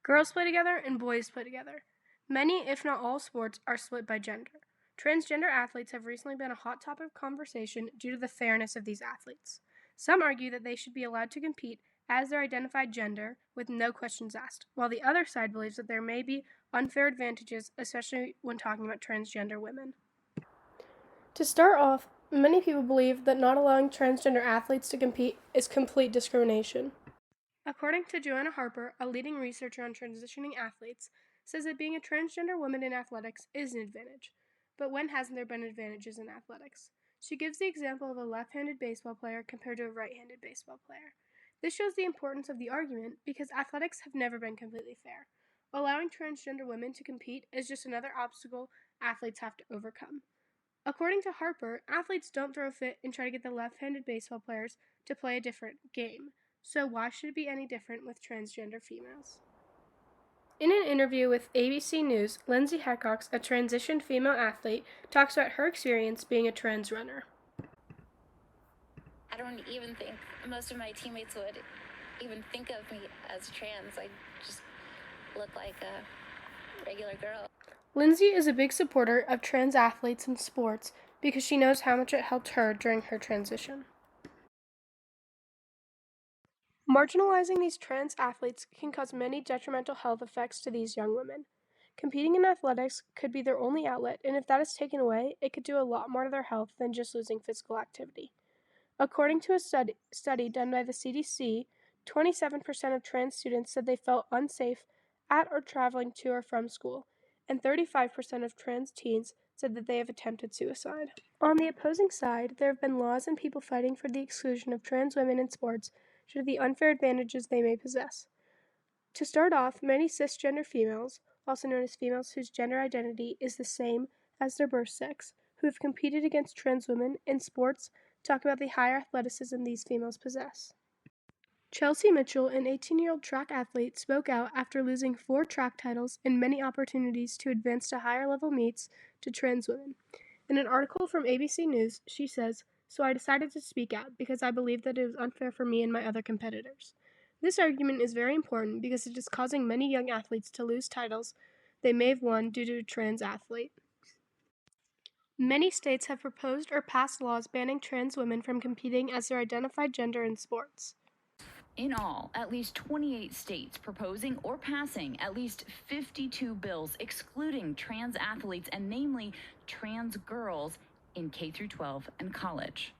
Girls play together and boys play together. Many, if not all, sports are split by gender. Transgender athletes have recently been a hot topic of conversation due to the fairness of these athletes. Some argue that they should be allowed to compete as their identified gender with no questions asked, while the other side believes that there may be unfair advantages, especially when talking about transgender women. To start off, many people believe that not allowing transgender athletes to compete is complete discrimination. According to Joanna Harper, a leading researcher on transitioning athletes, says that being a transgender woman in athletics is an advantage. But when hasn't there been advantages in athletics? She gives the example of a left-handed baseball player compared to a right-handed baseball player. This shows the importance of the argument because athletics have never been completely fair. Allowing transgender women to compete is just another obstacle athletes have to overcome. According to Harper, athletes don't throw a fit and try to get the left-handed baseball players to play a different game. So why should it be any different with transgender females? In an interview with ABC News, Lindsay Heckox, a transitioned female athlete, talks about her experience being a trans runner. I don't even think most of my teammates would even think of me as trans. I just look like a regular girl. Lindsay is a big supporter of trans athletes in sports because she knows how much it helped her during her transition. Marginalizing these trans athletes can cause many detrimental health effects to these young women. Competing in athletics could be their only outlet, and if that is taken away, it could do a lot more to their health than just losing physical activity. According to a study done by the CDC, 27% of trans students said they felt unsafe at or traveling to or from school, and 35% of trans teens said that they have attempted suicide. On the opposing side, there have been laws and people fighting for the exclusion of trans women in sports due to the unfair advantages they may possess. To start off, many cisgender females, also known as females whose gender identity is the same as their birth sex, who have competed against trans women in sports, talk about the higher athleticism these females possess. Chelsea Mitchell, an 18-year-old track athlete, spoke out after losing 4 track titles and many opportunities to advance to higher level meets to trans women. In an article from ABC News, she says, "So I decided to speak out because I believed that it was unfair for me and my other competitors." This argument is very important because it is causing many young athletes to lose titles they may have won due to a trans athlete. Many states have proposed or passed laws banning trans women from competing as their identified gender in sports. In all, at least 28 states proposing or passing at least 52 bills excluding trans athletes and namely trans girls in K-12 and college.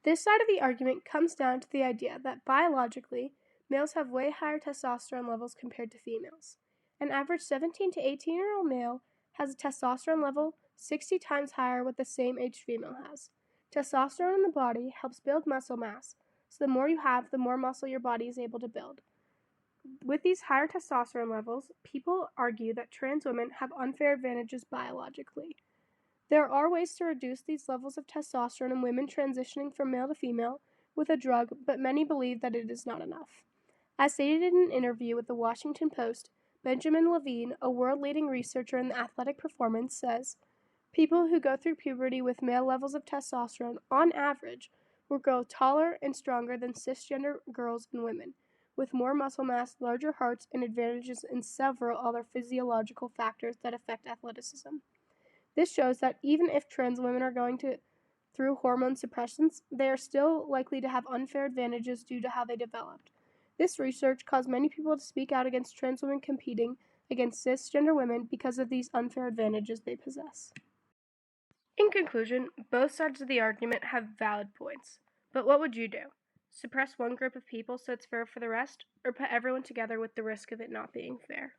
This side of the argument comes down to the idea that biologically, males have way higher testosterone levels compared to females. An average 17 to 18-year-old male has a testosterone level 60 times higher what the same age female has. Testosterone in the body helps build muscle mass, so the more you have, the more muscle your body is able to build. With these higher testosterone levels, people argue that trans women have unfair advantages biologically. There are ways to reduce these levels of testosterone in women transitioning from male to female with a drug, but many believe that it is not enough. As stated in an interview with the Washington Post, Benjamin Levine, a world-leading researcher in athletic performance, says, "People who go through puberty with male levels of testosterone, on average, will grow taller and stronger than cisgender girls and women, with more muscle mass, larger hearts, and advantages in several other physiological factors that affect athleticism." This shows that even if trans women are going through hormone suppressants, they are still likely to have unfair advantages due to how they developed. This research caused many people to speak out against trans women competing against cisgender women because of these unfair advantages they possess. In conclusion, both sides of the argument have valid points. But what would you do? Suppress one group of people so it's fair for the rest, or put everyone together with the risk of it not being fair?